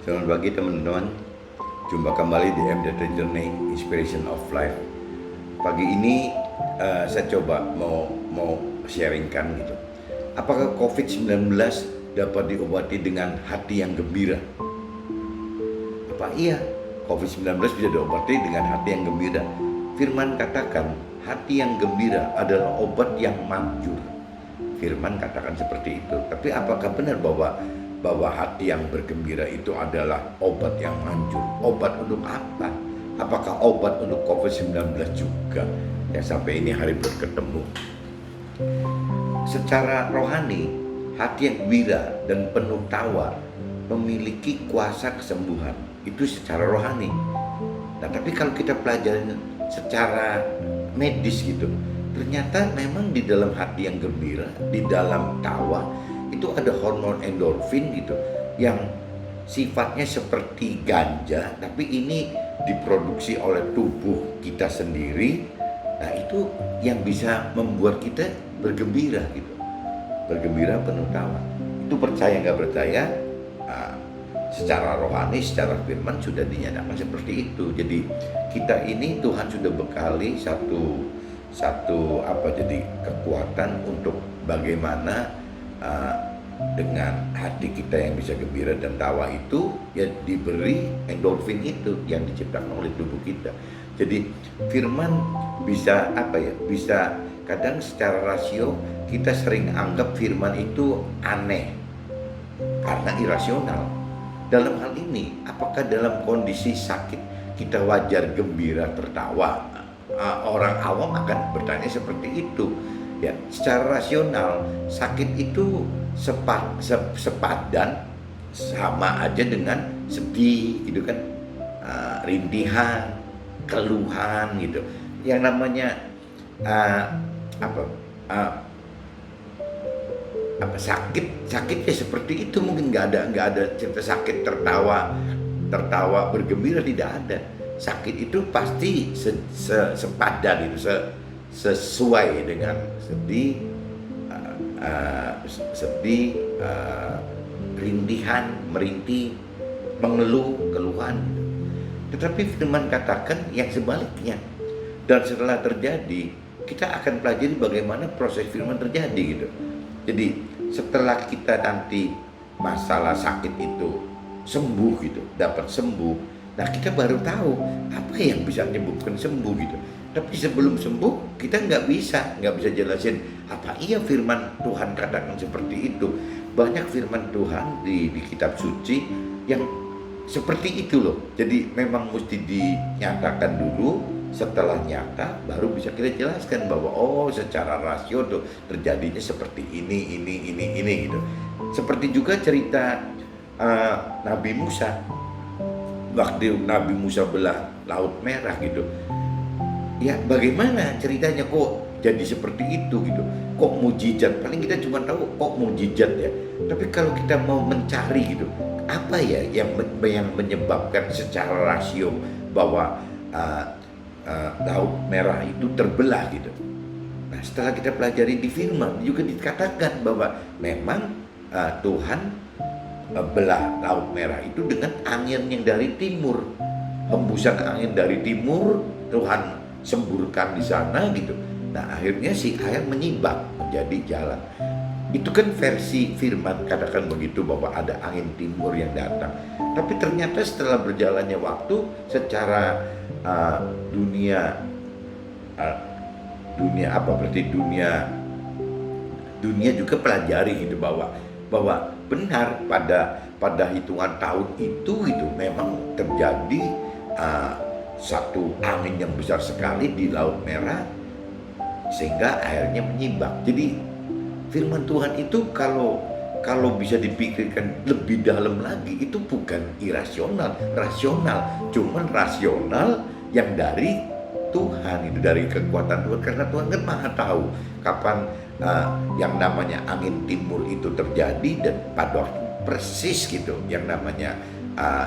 Selamat pagi teman-teman. Jumpa kembali di MDT Journey Inspiration of Life. Pagi ini saya coba mau sharingkan gitu. Apakah COVID-19 dapat diobati dengan hati yang gembira? Apa iya COVID-19 bisa diobati dengan hati yang gembira? Firman katakan hati yang gembira adalah obat yang manjur. Firman katakan seperti itu. Tapi apakah benar bahwa hati yang bergembira itu adalah obat yang manjur? Obat untuk apa? Apakah obat untuk COVID-19 juga? Ya, sampai ini hari berketemu. Secara rohani, hati yang gembira dan penuh tawa memiliki kuasa kesembuhan. Itu secara rohani. Nah, tapi kalau kita pelajari secara medis gitu, ternyata memang di dalam hati yang gembira, di dalam tawa itu ada hormon endorfin gitu yang sifatnya seperti ganja, tapi ini diproduksi oleh tubuh kita sendiri. Nah, itu yang bisa membuat kita bergembira gitu, bergembira penuh tawa. Itu percaya nggak percaya, secara rohani, secara firman sudah dinyatakan seperti itu. Jadi kita ini Tuhan sudah bekali satu jadi kekuatan untuk bagaimana dengan hati kita yang bisa gembira dan tawa itu ya diberi endorfin itu yang diciptakan oleh tubuh kita. Jadi firman bisa bisa kadang secara rasio kita sering anggap firman itu aneh karena irasional. Dalam hal ini, apakah dalam kondisi sakit kita wajar gembira tertawa? Orang awam akan bertanya seperti itu. Ya, secara rasional sakit itu sepadan sama aja dengan sedih gitu kan, rintihan, keluhan gitu. Yang namanya sakit ya seperti itu. Mungkin nggak ada cerita sakit tertawa bergembira, tidak ada. Sakit itu pasti sepadan itu, sesuai dengan rintihan, merintih, mengeluh, keluhan. Tetapi firman katakan yang sebaliknya. Dan setelah terjadi, kita akan pelajari bagaimana proses firman terjadi gitu. Jadi setelah kita nanti masalah sakit itu sembuh gitu, dapat sembuh, nah kita baru tahu apa yang bisa menyembuhkan sembuh gitu. Tapi sebelum sembuh kita nggak bisa jelasin apa iya firman Tuhan katakan seperti itu. Banyak firman Tuhan di kitab suci yang seperti itu loh. Jadi memang mesti dinyatakan dulu. Setelah nyata baru bisa kita jelaskan bahwa secara rasio tuh terjadinya seperti ini gitu. Seperti juga cerita Nabi Musa, waktu Nabi Musa belah Laut Merah gitu. Ya bagaimana ceritanya kok jadi seperti itu gitu? Kok mujizat? Paling kita cuma tahu kok mujizat ya. Tapi kalau kita mau mencari gitu, apa ya yang menyebabkan secara rasio bahwa Laut Merah itu terbelah gitu. Nah, setelah kita pelajari di firman juga dikatakan bahwa memang Tuhan belah Laut Merah itu dengan angin yang dari timur. Hembusan angin dari timur Tuhan semburkan di sana gitu. Nah, akhirnya si air menyibak menjadi jalan. Itu kan versi firman katakan begitu, bahwa ada angin timur yang datang. Tapi ternyata setelah berjalannya waktu, secara dunia juga pelajari gitu bahwa benar pada hitungan tahun itu memang terjadi satu angin yang besar sekali di Laut Merah sehingga airnya menyibak. Jadi firman Tuhan itu kalau bisa dipikirkan lebih dalam lagi itu bukan irasional, rasional, cuman rasional yang dari Tuhan, itu dari kekuatan Tuhan, karena Tuhan kan maha tahu kapan yang namanya angin timur itu terjadi, dan pada waktu persis gitu yang namanya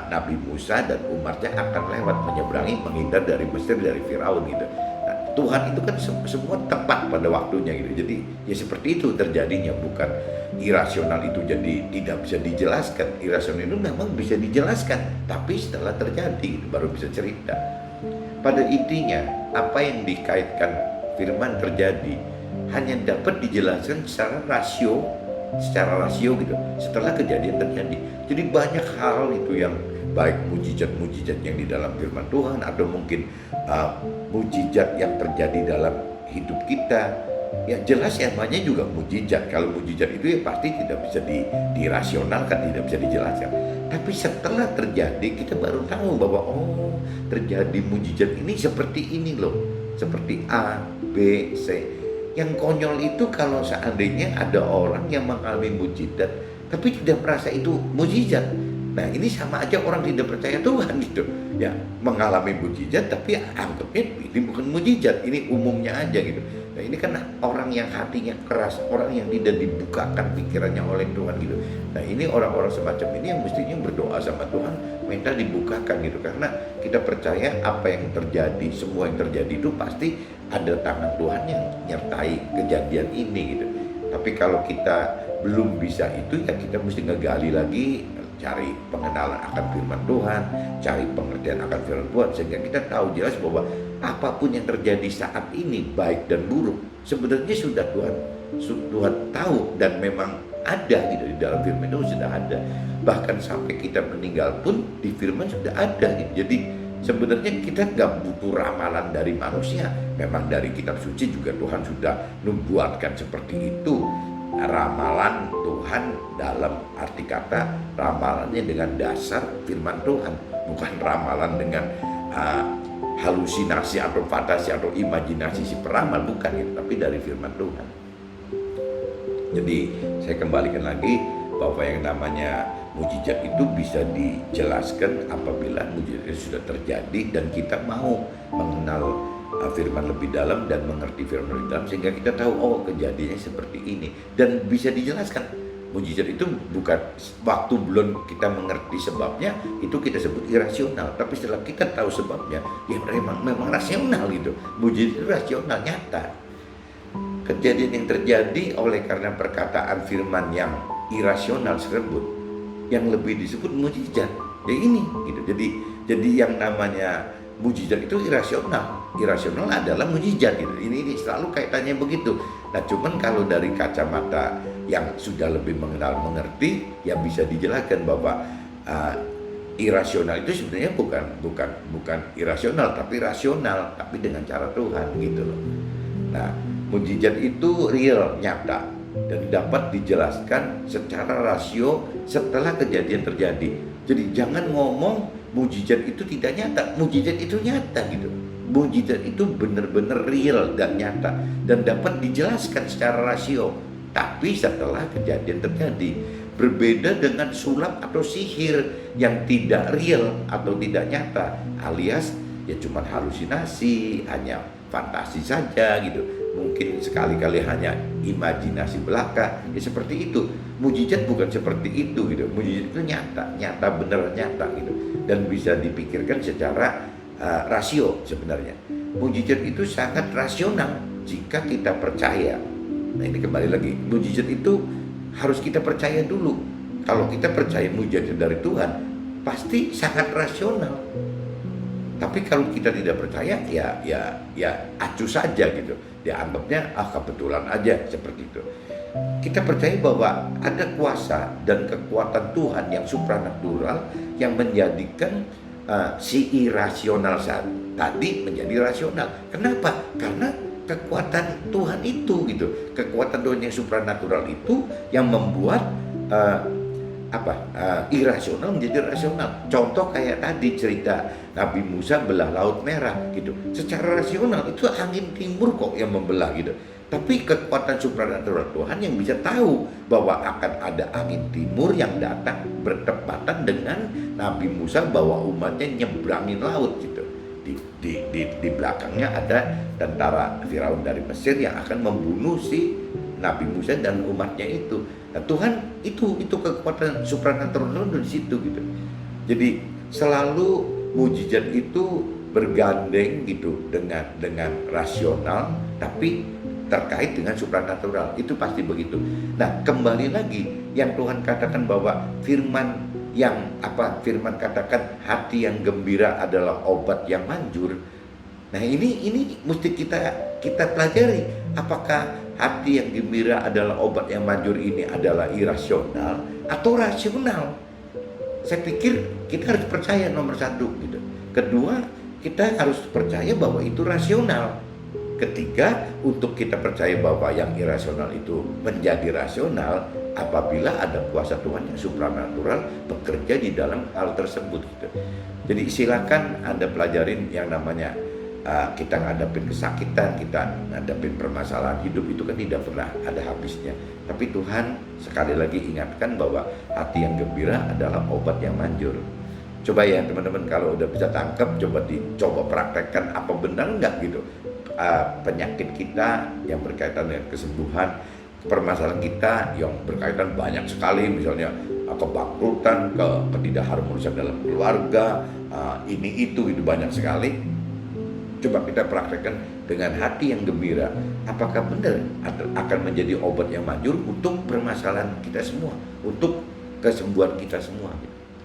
Nabi Musa dan umatnya akan lewat menyeberangi, menghindar dari Mesir, dari Firaun gitu. Nah, Tuhan itu kan semua tepat pada waktunya gitu. Jadi ya seperti itu terjadinya, bukan irasional itu jadi tidak bisa dijelaskan. Irasional itu memang bisa dijelaskan, tapi setelah terjadi gitu, baru bisa cerita. Pada intinya apa yang dikaitkan firman terjadi hanya dapat dijelaskan secara rasio gitu setelah kejadian terjadi. Jadi banyak hal itu yang baik mujizat-mujizat yang di dalam firman Tuhan atau mungkin mujizat yang terjadi dalam hidup kita, ya jelas yang namanya juga mujizat. Kalau mujizat itu ya pasti tidak bisa dirasionalkan, tidak bisa dijelaskan. Tapi setelah terjadi kita baru tahu bahwa oh, terjadi mujizat ini seperti ini loh, seperti A, B, C. Yang konyol itu kalau seandainya ada orang yang mengalami mujizat tapi tidak merasa itu mujizat. Nah ini sama aja orang tidak percaya Tuhan gitu ya, mengalami mujizat tapi anggapnya ini bukan mujizat, ini umumnya aja gitu. Nah ini kan orang yang hatinya keras, orang yang tidak dibukakan pikirannya oleh Tuhan gitu. Nah ini orang-orang semacam ini yang mestinya berdoa sama Tuhan, minta dibukakan gitu. Karena kita percaya apa yang terjadi, semua yang terjadi itu pasti ada tangan Tuhan yang nyertai kejadian ini gitu. Tapi kalau kita belum bisa itu ya kita mesti ngegali lagi, cari pengenalan akan firman Tuhan, cari pengertian akan firman Tuhan, sehingga kita tahu jelas bahwa apapun yang terjadi saat ini baik dan buruk sebenarnya sudah Tuhan tahu dan memang ada gitu, di dalam firman itu sudah ada. Bahkan sampai kita meninggal pun di firman sudah ada gitu. Jadi sebenarnya kita nggak butuh ramalan dari manusia, memang dari kitab suci juga Tuhan sudah nubuatkan seperti itu. Ramalan Tuhan dalam arti kata ramalannya dengan dasar firman Tuhan, bukan ramalan dengan halusinasi atau fantasi atau imajinasi si peramal, bukan itu, tapi dari firman Tuhan. Jadi saya kembalikan lagi bahwa yang namanya mujizat itu bisa dijelaskan apabila mujizat itu sudah terjadi dan kita mau mengenal firman lebih dalam dan mengerti firman lebih dalam, sehingga kita tahu oh kejadiannya seperti ini dan bisa dijelaskan. Mujizat itu bukan waktu belum kita mengerti sebabnya itu kita sebut irasional, tapi setelah kita tahu sebabnya ya memang rasional gitu. Mujizat itu rasional, nyata. Kejadian yang terjadi oleh karena perkataan firman yang irasional tersebut yang lebih disebut mujizat. Ya ini gitu. Jadi yang namanya mujizat itu irasional adalah mujizat gitu. Ini selalu kaitannya begitu. Nah cuman kalau dari kacamata yang sudah lebih mengerti ya bisa dijelaskan bahwa irasional itu sebenarnya bukan irasional tapi rasional, tapi dengan cara Tuhan gitu loh. Nah mujizat itu real, nyata dan dapat dijelaskan secara rasio setelah kejadian terjadi. Jadi jangan ngomong mujizat itu tidak nyata, mujizat itu nyata gitu. Mujizat itu benar-benar real dan nyata dan dapat dijelaskan secara rasio. Tapi setelah kejadian terjadi, berbeda dengan sulap atau sihir yang tidak real atau tidak nyata, alias ya cuma halusinasi, hanya fantasi saja gitu. Mungkin sekali-kali hanya imajinasi belaka, ya seperti itu. Mujizat bukan seperti itu gitu. Mujizat itu nyata benar nyata gitu, dan bisa dipikirkan secara rasio sebenarnya. Mujizat itu sangat rasional jika kita percaya. Nah ini kembali lagi, mujizat itu harus kita percaya dulu. Kalau kita percaya mujizat dari Tuhan, pasti sangat rasional. Tapi kalau kita tidak percaya, ya acuh saja gitu. Dia anggapnya kebetulan aja seperti itu. Kita percaya bahwa ada kuasa dan kekuatan Tuhan yang supranatural yang menjadikan si irasional saat tadi menjadi rasional. Kenapa? Karena kekuatan Tuhan itu gitu. Kekuatan Tuhan yang supranatural itu yang membuat irasional menjadi rasional. Contoh kayak tadi cerita Nabi Musa belah Laut Merah gitu. Secara rasional itu angin timur kok yang membelah gitu. Tapi kekuatan supranatural Tuhan yang bisa tahu bahwa akan ada angin timur yang datang bertepatan dengan Nabi Musa bawa umatnya nyebrangin laut gitu. Di belakangnya ada tentara Firaun dari Mesir yang akan membunuh si Nabi Musa dan umatnya itu. Nah, Tuhan itu kekuatan supranatural di situ gitu. Jadi selalu mujizat itu bergandeng gitu dengan rasional, tapi terkait dengan supranatural, itu pasti begitu. Nah, kembali lagi yang Tuhan katakan bahwa firman katakan hati yang gembira adalah obat yang manjur. Nah, ini mesti kita pelajari, apakah hati yang gembira adalah obat yang manjur ini adalah irasional atau rasional. Saya pikir kita harus percaya nomor satu gitu. Kedua, kita harus percaya bahwa itu rasional. Ketiga, untuk kita percaya bahwa yang irasional itu menjadi rasional apabila ada kuasa Tuhan yang supranatural bekerja di dalam hal tersebut gitu. Jadi silakan Anda pelajarin yang namanya kita ngadapin kesakitan, kita ngadapin permasalahan hidup, itu kan tidak pernah ada habisnya. Tapi Tuhan sekali lagi ingatkan bahwa hati yang gembira adalah obat yang manjur. Coba ya teman-teman, kalau udah bisa tangkap, coba praktekkan apa benar enggak gitu. Penyakit kita yang berkaitan dengan kesembuhan, permasalahan kita yang berkaitan banyak sekali, misalnya kebangkrutan, ketidakharmonisan dalam keluarga, ini itu banyak sekali. Coba kita praktekkan dengan hati yang gembira. Apakah benar akan menjadi obat yang manjur untuk permasalahan kita semua, untuk kesembuhan kita semua.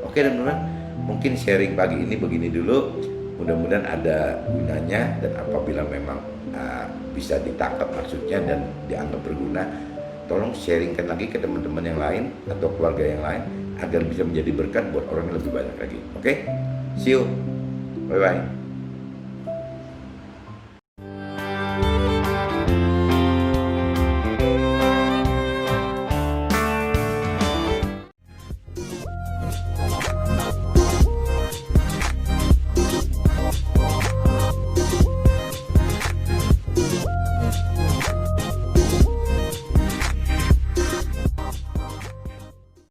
Oke teman-teman, mungkin sharing pagi ini begini dulu. Mudah-mudahan ada gunanya, dan apabila memang bisa ditangkap maksudnya dan dianggap berguna, tolong sharingkan lagi ke teman-teman yang lain atau keluarga yang lain agar bisa menjadi berkat buat orang yang lebih banyak lagi. Oke? See you. Bye-bye.